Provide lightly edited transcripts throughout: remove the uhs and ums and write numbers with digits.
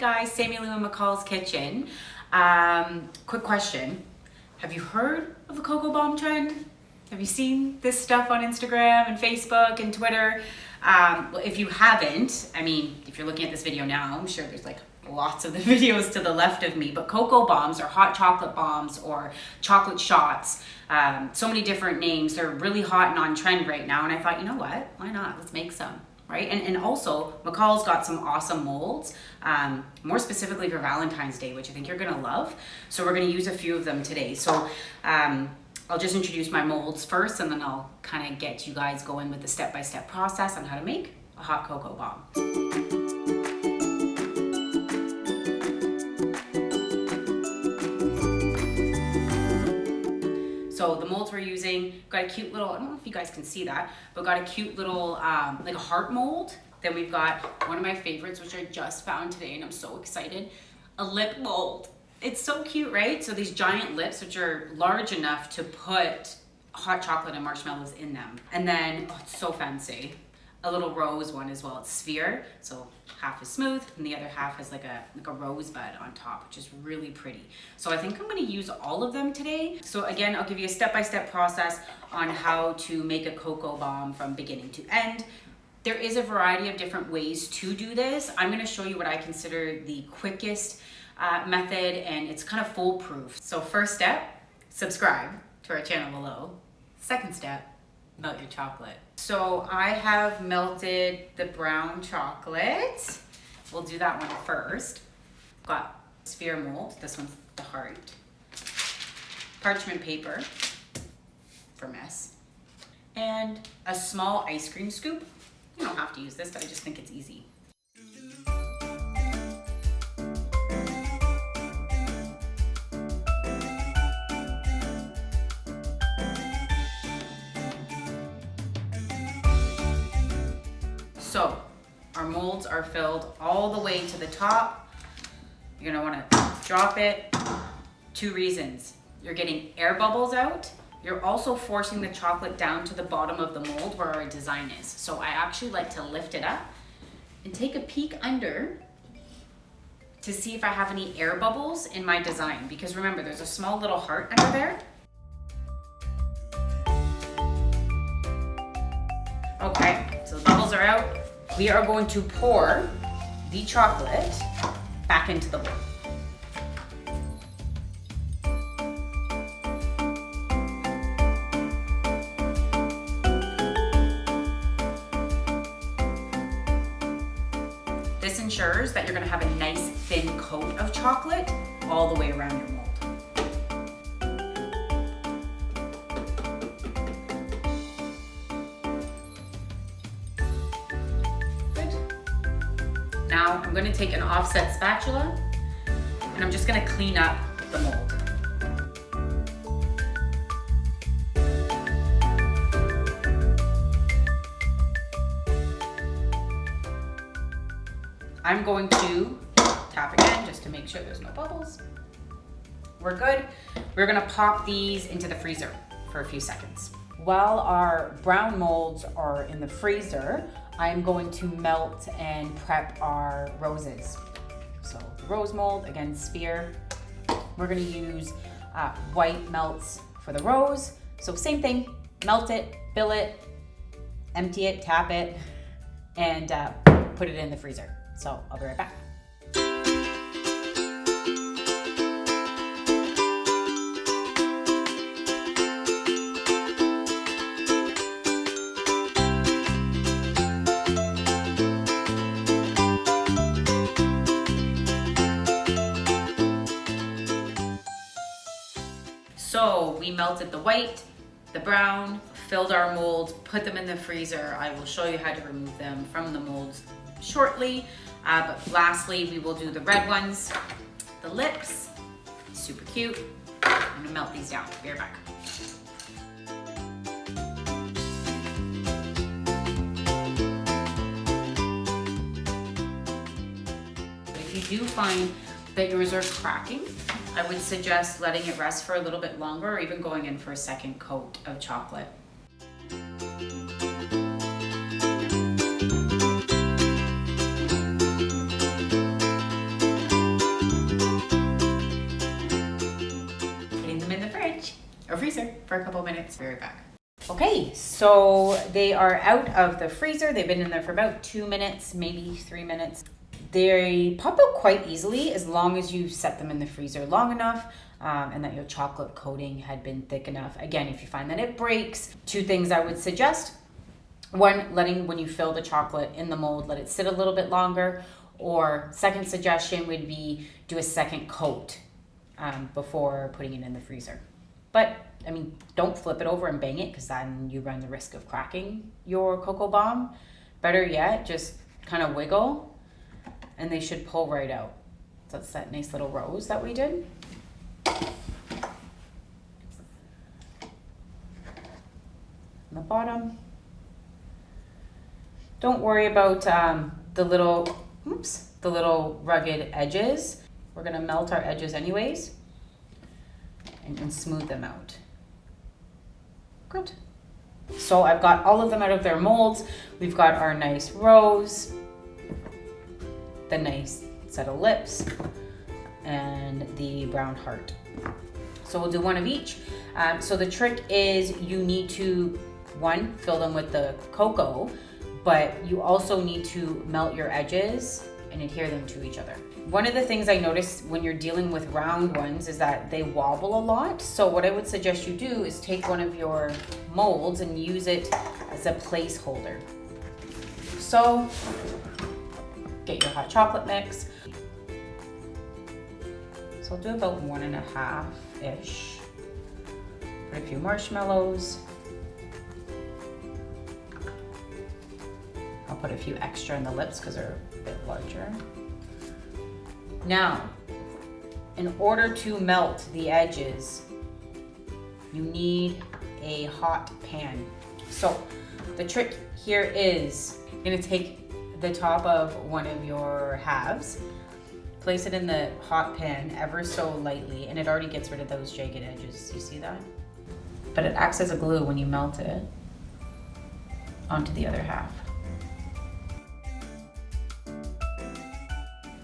guys, Sammy Lou in McCall's kitchen. Quick question. Have you heard of the cocoa bomb trend? Have you seen this stuff on Instagram and Facebook and Twitter? Well, if you haven't, I mean, if you're looking at this video now, I'm sure there's like lots of the videos to the left of me, but cocoa bombs or hot chocolate bombs or chocolate shots, so many different names. They're really hot and on trend right now. And I thought, you know what? Why not? Let's make some. Right? And also, McCall's got some awesome molds, more specifically for Valentine's Day, which I think you're gonna love. So we're gonna use a few of them today. So I'll just introduce my molds first, and then I'll kind of get you guys going with the step-by-step process on how to make a hot cocoa bomb. So the molds we're using, got a cute little, I don't know if you guys can see that, but got a cute little, like a heart mold. Then we've got one of my favorites, which I just found today, and I'm so excited, a lip mold. It's so cute, right? So these giant lips, which are large enough to put hot chocolate and marshmallows in them. And then, oh, it's so fancy, a little rose one as well. It's sphere, so half is smooth and the other half has like a rosebud on top, which is really pretty. So I think I'm gonna use all of them today. So again, I'll give you a step-by-step process on how to make a cocoa bomb from beginning to end. There is a variety of different ways to do this. I'm gonna show you what I consider the quickest method, and it's kind of foolproof. So first step, subscribe to our channel below. Second step, melt your chocolate. So I have melted the brown chocolate. We'll do that one first. Got sphere mold, this one's the heart. Parchment paper for mess. And a small ice cream scoop. You don't have to use this, but I just think it's easy. So our molds are filled all the way to the top. You're gonna wanna drop it. 2 reasons. You're getting air bubbles out. You're also forcing the chocolate down to the bottom of the mold where our design is. So I actually like to lift it up and take a peek under to see if I have any air bubbles in my design. Because remember, there's a small little heart under there. Okay, so the bubbles are out. We are going to pour the chocolate back into the bowl. This ensures that you're going to have a nice thin coat of chocolate all the way around your mold. Now I'm going to take an offset spatula and I'm just going to clean up the mold. I'm going to tap again just to make sure there's no bubbles. We're good. We're going to pop these into the freezer for a few seconds. While our brown molds are in the freezer, I'm going to melt and prep our roses. So the rose mold, again, sphere. We're gonna use white melts for the rose. So same thing, melt it, fill it, empty it, tap it, and put it in the freezer. So I'll be right back. So we melted the white, the brown, filled our molds, put them in the freezer. I will show you how to remove them from the molds shortly. But lastly, we will do the red ones, the lips, super cute. I'm gonna melt these down, be right back. If you do find that yours are cracking, I would suggest letting it rest for a little bit longer or even going in for a second coat of chocolate. our freezer for a couple minutes. Be right back. Okay, so they are out of the freezer. They've been in there for about 2 minutes, maybe 3 minutes. They pop out quite easily as long as you set them in the freezer long enough and that your chocolate coating had been thick enough. Again, if you find that it breaks, 2 things I would suggest. One, when you fill the chocolate in the mold, let it sit a little bit longer. Or second suggestion would be do a second coat before putting it in the freezer. But I mean, don't flip it over and bang it because then you run the risk of cracking your cocoa bomb. Better yet, just kind of wiggle and they should pull right out. So that's that nice little rose that we did. On the bottom. Don't worry about the little rugged edges. We're gonna melt our edges anyways and smooth them out. Good. So I've got all of them out of their molds. We've got our nice rose, the nice set of lips, and the brown heart. So we'll do one of each. So the trick is you need to, one, fill them with the cocoa, but you also need to melt your edges and adhere them to each other. One of the things I noticed when you're dealing with round ones is that they wobble a lot. So what I would suggest you do is take one of your molds and use it as a placeholder. So get your hot chocolate mix. So I'll do about 1.5-ish. Put a few marshmallows. I'll put a few extra in the lips because they're a bit larger. Now, in order to melt the edges, you need a hot pan. So the trick here is you're gonna take the top of one of your halves, place it in the hot pan ever so lightly, and it already gets rid of those jagged edges. You see that? But it acts as a glue when you melt it onto the other half.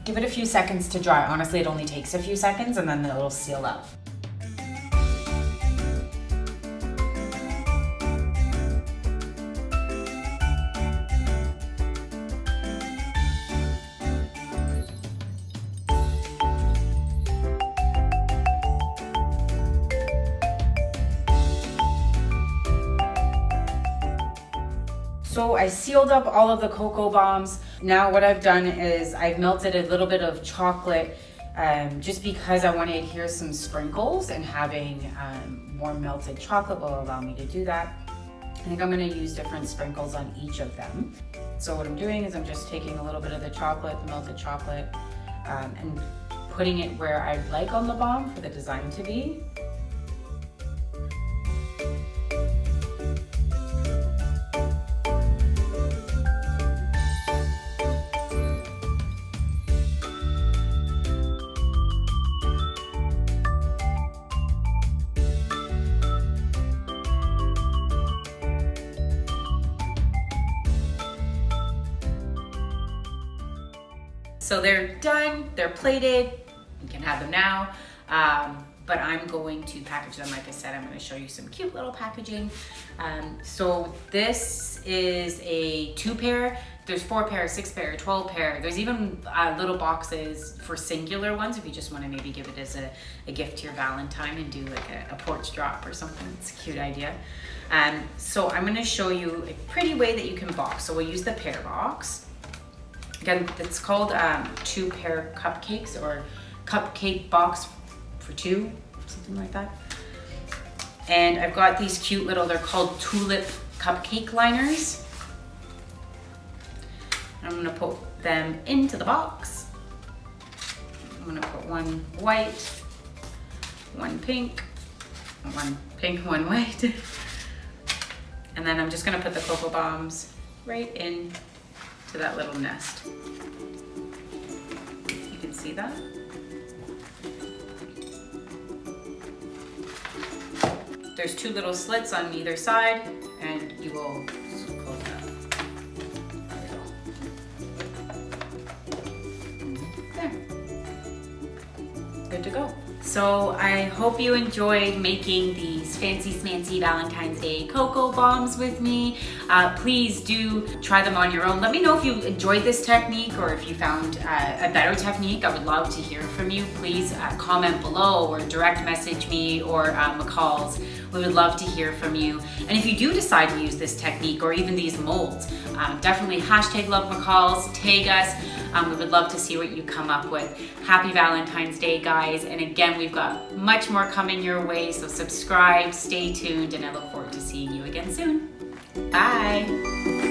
Give it a few seconds to dry. Honestly, it only takes a few seconds and then it'll seal up. So I sealed up all of the cocoa bombs. Now what I've done is I've melted a little bit of chocolate just because I want to adhere some sprinkles, and having warm melted chocolate will allow me to do that. I think I'm going to use different sprinkles on each of them. So what I'm doing is I'm just taking a little bit of the chocolate, the melted chocolate, and putting it where I'd like on the bomb for the design to be. So they're done, they're plated, you can have them now, but I'm going to package them. Like I said, I'm going to show you some cute little packaging. So this is a 2-pair, there's 4-pair, 6-pair, 12-pair, there's even little boxes for singular ones if you just want to maybe give it as a gift to your Valentine and do like a porch drop or something. It's a cute idea. So I'm going to show you a pretty way that you can box. So we'll use the pear box. Again, it's called 2-pair cupcakes, or cupcake box for 2, something like that. And I've got these cute little, they're called tulip cupcake liners. I'm gonna put them into the box. I'm gonna put one white, one pink, one white. And then I'm just gonna put the cocoa bombs right in to that little nest. You can see that. There's 2 little slits on either side, and you will close that. There. Good to go. So I hope you enjoyed making these fancy smancy Valentine's Day cocoa bombs with me. Please do try them on your own. Let me know if you enjoyed this technique or if you found a better technique. I would love to hear from you. Please comment below or direct message me or McCall's. We would love to hear from you. And if you do decide to use this technique or even these molds, definitely hashtag love McCall's, tag us. We would love to see what you come up with. Happy Valentine's Day, guys. And again, we've got much more coming your way, so subscribe, stay tuned, and I look forward to seeing you again soon. Bye.